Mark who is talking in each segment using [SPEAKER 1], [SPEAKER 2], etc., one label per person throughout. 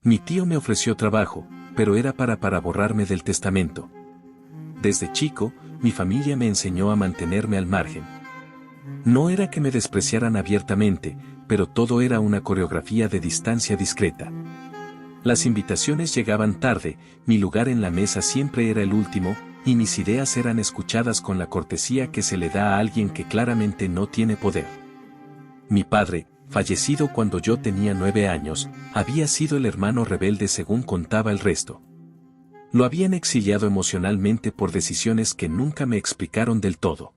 [SPEAKER 1] Mi tío me ofreció trabajo, pero era para borrarme del testamento. Desde chico, mi familia me enseñó a mantenerme al margen. No era que me despreciaran abiertamente, pero todo era una coreografía de distancia discreta. Las invitaciones llegaban tarde, mi lugar en la mesa siempre era el último, y mis ideas eran escuchadas con la cortesía que se le da a alguien que claramente no tiene poder. Mi padre, fallecido cuando yo tenía 9 años, había sido el hermano rebelde según contaba el resto. Lo habían exiliado emocionalmente por decisiones que nunca me explicaron del todo.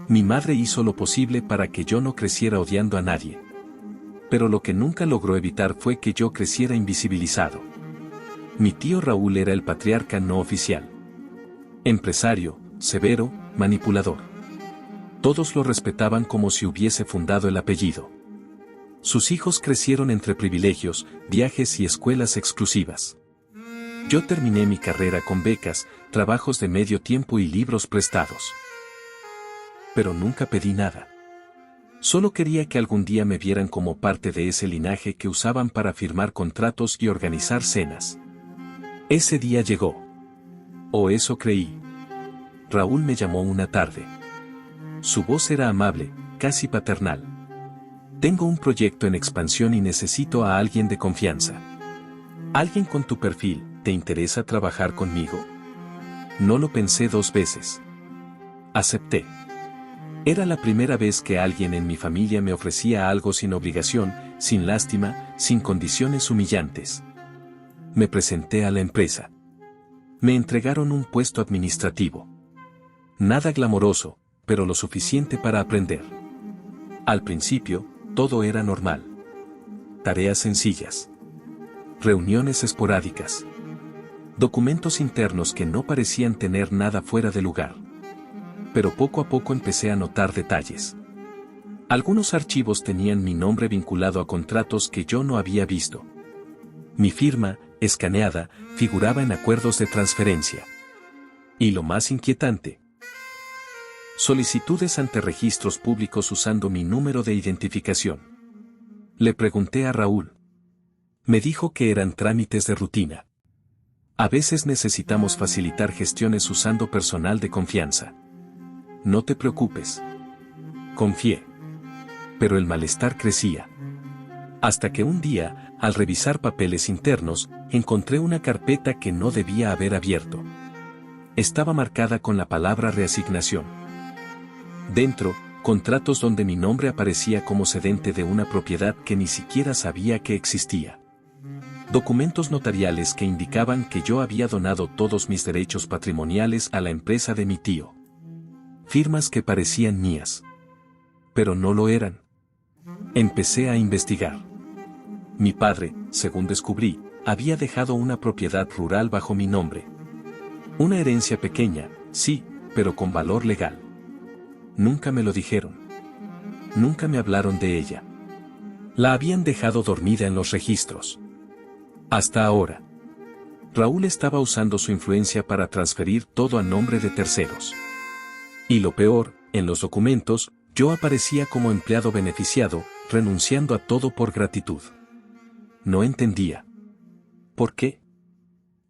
[SPEAKER 1] Mi madre hizo lo posible para que yo no creciera odiando a nadie. Pero lo que nunca logró evitar fue que yo creciera invisibilizado. Mi tío Raúl era el patriarca no oficial. Empresario, severo, manipulador. Todos lo respetaban como si hubiese fundado el apellido. Sus hijos crecieron entre privilegios, viajes y escuelas exclusivas. Yo terminé mi carrera con becas, trabajos de medio tiempo y libros prestados. Pero nunca pedí nada. Solo quería que algún día me vieran como parte de ese linaje que usaban para firmar contratos y organizar cenas. Ese día llegó. O eso creí. Raúl me llamó una tarde. Su voz era amable, casi paternal. Tengo un proyecto en expansión y necesito a alguien de confianza. Alguien con tu perfil, ¿te interesa trabajar conmigo? No lo pensé 2 veces. Acepté. Era la primera vez que alguien en mi familia me ofrecía algo sin obligación, sin lástima, sin condiciones humillantes. Me presenté a la empresa. Me entregaron un puesto administrativo. Nada glamoroso, pero lo suficiente para aprender. Al principio, todo era normal. Tareas sencillas. Reuniones esporádicas. Documentos internos que no parecían tener nada fuera de lugar. Pero poco a poco empecé a notar detalles. Algunos archivos tenían mi nombre vinculado a contratos que yo no había visto. Mi firma, escaneada, figuraba en acuerdos de transferencia. Y lo más inquietante, solicitudes ante registros públicos usando mi número de identificación. Le pregunté a Raúl. Me dijo que eran trámites de rutina. A veces necesitamos facilitar gestiones usando personal de confianza. No te preocupes. Confié. Pero el malestar crecía. Hasta que un día, al revisar papeles internos, encontré una carpeta que no debía haber abierto. Estaba marcada con la palabra reasignación. Dentro, contratos donde mi nombre aparecía como cedente de una propiedad que ni siquiera sabía que existía. Documentos notariales que indicaban que yo había donado todos mis derechos patrimoniales a la empresa de mi tío. Firmas que parecían mías. Pero no lo eran. Empecé a investigar. Mi padre, según descubrí, había dejado una propiedad rural bajo mi nombre. Una herencia pequeña, sí, pero con valor legal. Nunca me lo dijeron. Nunca me hablaron de ella. La habían dejado dormida en los registros. Hasta ahora. Raúl estaba usando su influencia para transferir todo a nombre de terceros. Y lo peor, en los documentos, yo aparecía como empleado beneficiado, renunciando a todo por gratitud. No entendía. ¿Por qué?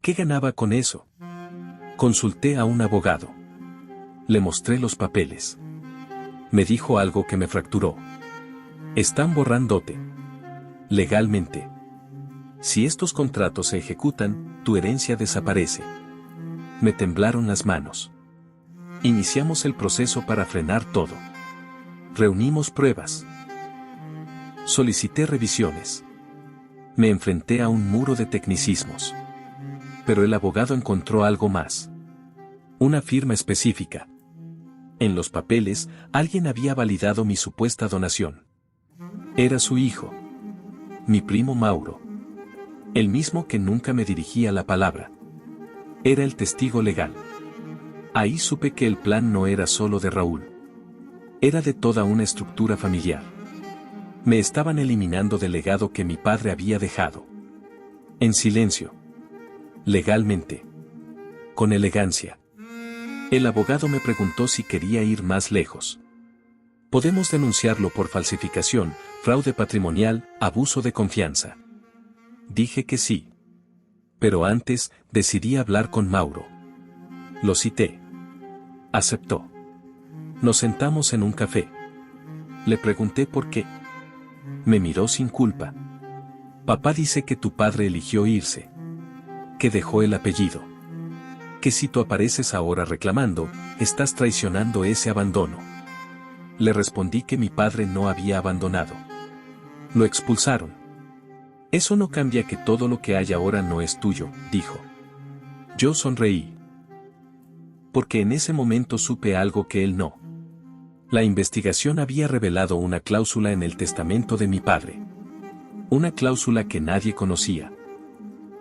[SPEAKER 1] ¿Qué ganaba con eso? Consulté a un abogado. Le mostré los papeles. Me dijo algo que me fracturó. Están borrándote. Legalmente. Si estos contratos se ejecutan, tu herencia desaparece. Me temblaron las manos. Iniciamos el proceso para frenar todo. Reunimos pruebas. Solicité revisiones. Me enfrenté a un muro de tecnicismos. Pero el abogado encontró algo más. Una firma específica. En los papeles, alguien había validado mi supuesta donación. Era su hijo. Mi primo Mauro. El mismo que nunca me dirigía la palabra. Era el testigo legal. Ahí supe que el plan no era solo de Raúl. Era de toda una estructura familiar. Me estaban eliminando del legado que mi padre había dejado. En silencio. Legalmente. Con elegancia. El abogado me preguntó si quería ir más lejos. Podemos denunciarlo por falsificación, fraude patrimonial, abuso de confianza. Dije que sí. Pero antes, decidí hablar con Mauro. Lo cité. Aceptó. Nos sentamos en un café. Le pregunté por qué. Me miró sin culpa. Papá dice que tu padre eligió irse. Que dejó el apellido. Que si tú apareces ahora reclamando, estás traicionando ese abandono. Le respondí que mi padre no había abandonado. Lo expulsaron. Eso no cambia que todo lo que hay ahora no es tuyo, dijo. Yo sonreí. Porque en ese momento supe algo que él no. La investigación había revelado una cláusula en el testamento de mi padre. Una cláusula que nadie conocía.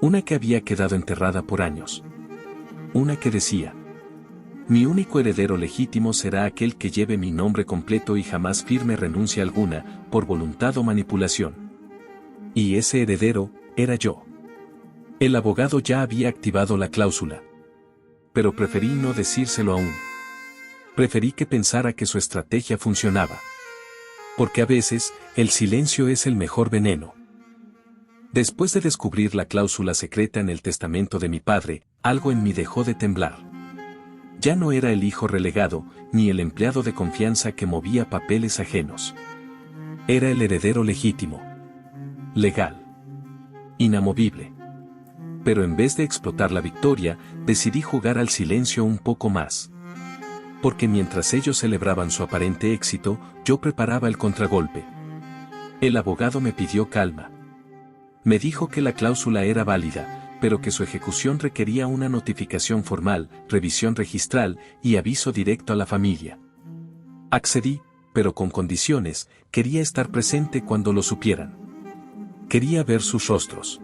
[SPEAKER 1] Una que había quedado enterrada por años. Una que decía: mi único heredero legítimo será aquel que lleve mi nombre completo y jamás firme renuncia alguna, por voluntad o manipulación. Y ese heredero, era yo. El abogado ya había activado la cláusula. Pero preferí no decírselo aún. Preferí que pensara que su estrategia funcionaba. Porque a veces, el silencio es el mejor veneno. Después de descubrir la cláusula secreta en el testamento de mi padre, algo en mí dejó de temblar. Ya no era el hijo relegado, ni el empleado de confianza que movía papeles ajenos. Era el heredero legítimo. Legal. Inamovible. Pero en vez de explotar la victoria, decidí jugar al silencio un poco más. Porque mientras ellos celebraban su aparente éxito, yo preparaba el contragolpe. El abogado me pidió calma. Me dijo que la cláusula era válida, pero que su ejecución requería una notificación formal, revisión registral y aviso directo a la familia. Accedí, pero con condiciones. Quería estar presente cuando lo supieran. Quería ver sus rostros.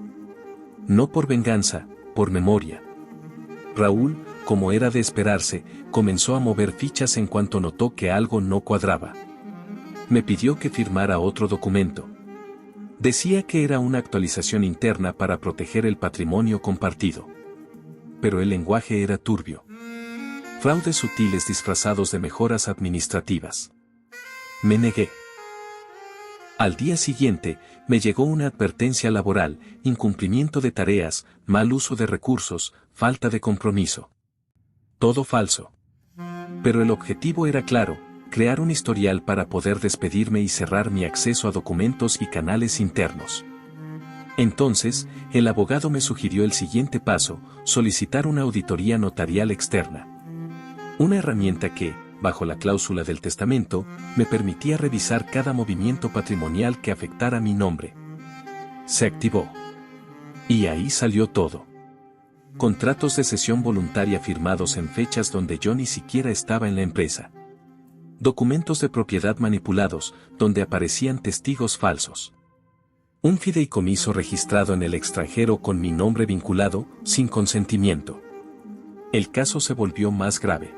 [SPEAKER 1] No por venganza, por memoria. Raúl, como era de esperarse, comenzó a mover fichas en cuanto notó que algo no cuadraba. Me pidió que firmara otro documento. Decía que era una actualización interna para proteger el patrimonio compartido. Pero el lenguaje era turbio. Fraudes sutiles disfrazados de mejoras administrativas. Me negué. Al día siguiente, me llegó una advertencia laboral: incumplimiento de tareas, mal uso de recursos, falta de compromiso. Todo falso. Pero el objetivo era claro: crear un historial para poder despedirme y cerrar mi acceso a documentos y canales internos. Entonces, el abogado me sugirió el siguiente paso: solicitar una auditoría notarial externa. Una herramienta que, bajo la cláusula del testamento, me permitía revisar cada movimiento patrimonial que afectara mi nombre. Se activó. Y ahí salió todo. Contratos de cesión voluntaria firmados en fechas donde yo ni siquiera estaba en la empresa. Documentos de propiedad manipulados, donde aparecían testigos falsos. Un fideicomiso registrado en el extranjero con mi nombre vinculado, sin consentimiento. El caso se volvió más grave.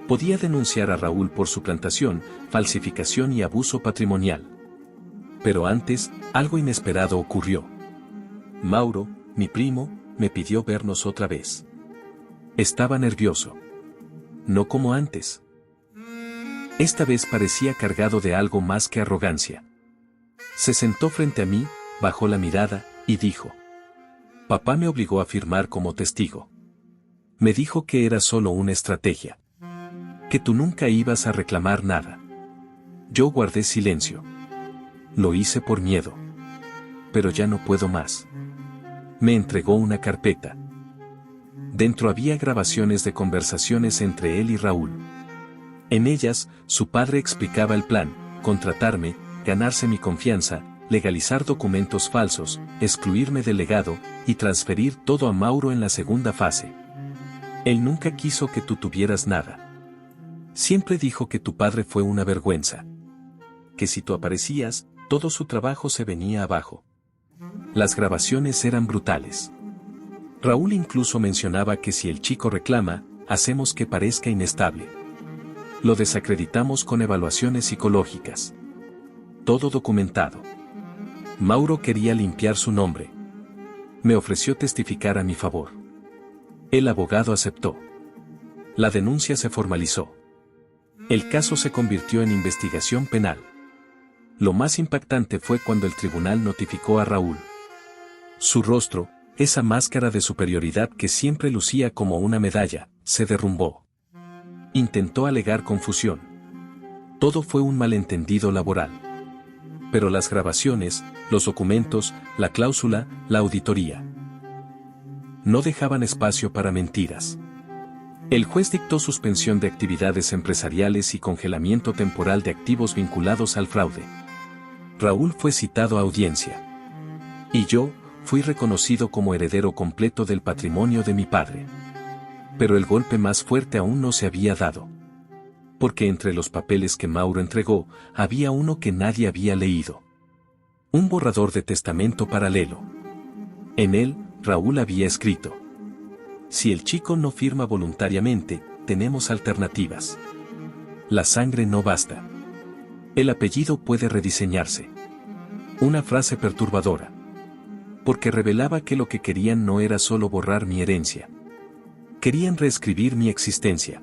[SPEAKER 1] Podía denunciar a Raúl por suplantación, falsificación y abuso patrimonial. Pero antes, algo inesperado ocurrió. Mauro, mi primo, me pidió vernos otra vez. Estaba nervioso. No como antes. Esta vez parecía cargado de algo más que arrogancia. Se sentó frente a mí, bajó la mirada, y dijo: papá me obligó a firmar como testigo. Me dijo que era solo una estrategia. Que tú nunca ibas a reclamar nada. Yo guardé silencio. Lo hice por miedo. Pero ya no puedo más. Me entregó una carpeta. Dentro había grabaciones de conversaciones entre él y Raúl. En ellas, su padre explicaba el plan: contratarme, ganarse mi confianza, legalizar documentos falsos, excluirme del legado, y transferir todo a Mauro en la segunda fase. Él nunca quiso que tú tuvieras nada. Siempre dijo que tu padre fue una vergüenza. Que si tú aparecías, todo su trabajo se venía abajo. Las grabaciones eran brutales. Raúl incluso mencionaba que si el chico reclama, hacemos que parezca inestable. Lo desacreditamos con evaluaciones psicológicas. Todo documentado. Mauro quería limpiar su nombre. Me ofreció testificar a mi favor. El abogado aceptó. La denuncia se formalizó. El caso se convirtió en investigación penal. Lo más impactante fue cuando el tribunal notificó a Raúl. Su rostro, esa máscara de superioridad que siempre lucía como una medalla, se derrumbó. Intentó alegar confusión. Todo fue un malentendido laboral. Pero las grabaciones, los documentos, la cláusula, la auditoría, no dejaban espacio para mentiras. El juez dictó suspensión de actividades empresariales y congelamiento temporal de activos vinculados al fraude. Raúl fue citado a audiencia. Y yo, fui reconocido como heredero completo del patrimonio de mi padre. Pero el golpe más fuerte aún no se había dado. Porque entre los papeles que Mauro entregó, había uno que nadie había leído. Un borrador de testamento paralelo. En él, Raúl había escrito: si el chico no firma voluntariamente, tenemos alternativas. La sangre no basta. El apellido puede rediseñarse. Una frase perturbadora. Porque revelaba que lo que querían no era solo borrar mi herencia. Querían reescribir mi existencia.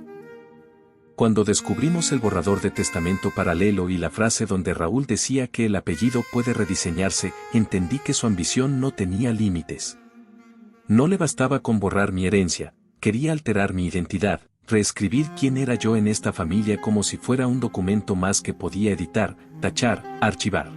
[SPEAKER 1] Cuando descubrimos el borrador de testamento paralelo y la frase donde Raúl decía que el apellido puede rediseñarse, entendí que su ambición no tenía límites. No le bastaba con borrar mi herencia, quería alterar mi identidad, reescribir quién era yo en esta familia como si fuera un documento más que podía editar, tachar, archivar.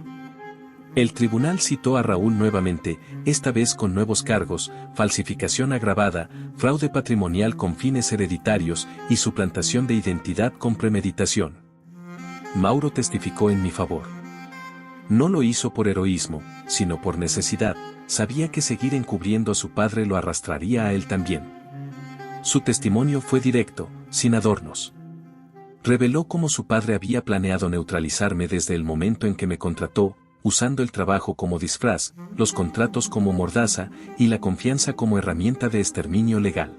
[SPEAKER 1] El tribunal citó a Raúl nuevamente, esta vez con nuevos cargos: falsificación agravada, fraude patrimonial con fines hereditarios y suplantación de identidad con premeditación. Mauro testificó en mi favor. No lo hizo por heroísmo, sino por necesidad. Sabía que seguir encubriendo a su padre lo arrastraría a él también. Su testimonio fue directo, sin adornos. Reveló cómo su padre había planeado neutralizarme desde el momento en que me contrató, usando el trabajo como disfraz, los contratos como mordaza y la confianza como herramienta de exterminio legal.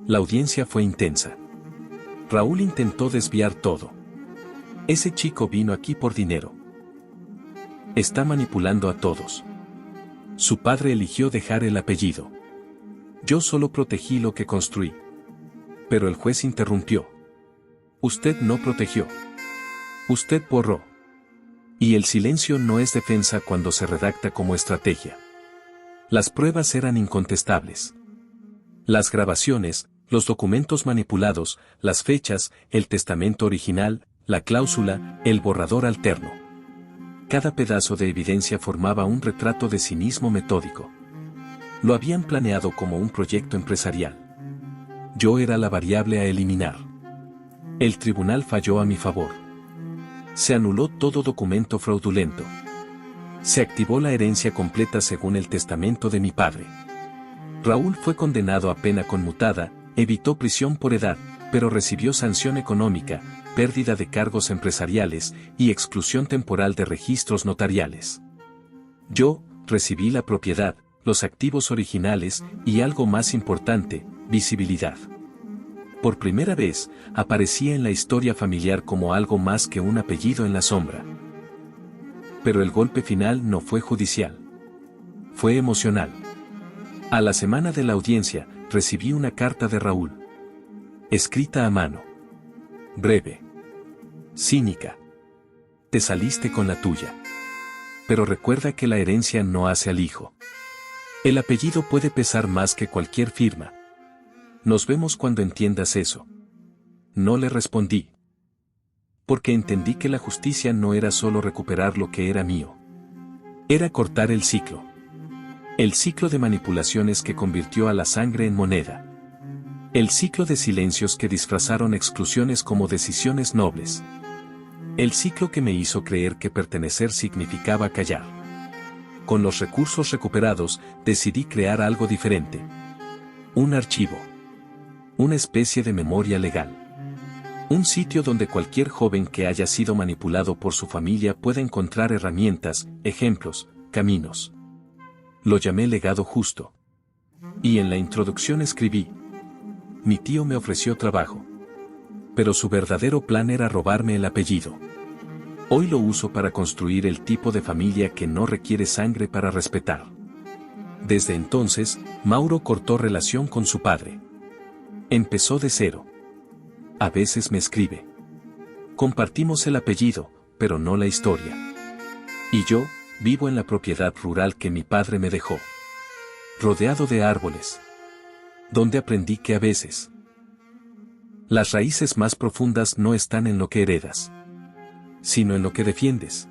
[SPEAKER 1] La audiencia fue intensa. Raúl intentó desviar todo. Ese chico vino aquí por dinero. Está manipulando a todos. Su padre eligió dejar el apellido. Yo solo protegí lo que construí. Pero el juez interrumpió. Usted no protegió. Usted borró. Y el silencio no es defensa cuando se redacta como estrategia. Las pruebas eran incontestables. Las grabaciones, los documentos manipulados, las fechas, el testamento original, la cláusula, el borrador alterno. Cada pedazo de evidencia formaba un retrato de cinismo metódico. Lo habían planeado como un proyecto empresarial. Yo era la variable a eliminar. El tribunal falló a mi favor. Se anuló todo documento fraudulento. Se activó la herencia completa según el testamento de mi padre. Raúl fue condenado a pena conmutada, evitó prisión por edad, pero recibió sanción económica, pérdida de cargos empresariales y exclusión temporal de registros notariales. Yo recibí la propiedad, los activos originales y algo más importante, visibilidad. Por primera vez, aparecía en la historia familiar como algo más que un apellido en la sombra. Pero el golpe final no fue judicial. Fue emocional. A la semana de la audiencia, recibí una carta de Raúl. Escrita a mano. Breve. Cínica. Te saliste con la tuya. Pero recuerda que la herencia no hace al hijo. El apellido puede pesar más que cualquier firma. Nos vemos cuando entiendas eso. No le respondí. Porque entendí que la justicia no era solo recuperar lo que era mío. Era cortar el ciclo. El ciclo de manipulaciones que convirtió a la sangre en moneda. El ciclo de silencios que disfrazaron exclusiones como decisiones nobles. El ciclo que me hizo creer que pertenecer significaba callar. Con los recursos recuperados, decidí crear algo diferente. Un archivo. Una especie de memoria legal. Un sitio donde cualquier joven que haya sido manipulado por su familia pueda encontrar herramientas, ejemplos, caminos. Lo llamé Legado Justo. Y en la introducción escribí: mi tío me ofreció trabajo. Pero su verdadero plan era robarme el apellido. Hoy lo uso para construir el tipo de familia que no requiere sangre para respetar. Desde entonces, Mauro cortó relación con su padre. Empezó de cero. A veces me escribe. Compartimos el apellido, pero no la historia. Y yo, vivo en la propiedad rural que mi padre me dejó. rodeado de árboles. Donde aprendí que a veces las raíces más profundas no están en lo que heredas, sino en lo que defiendes.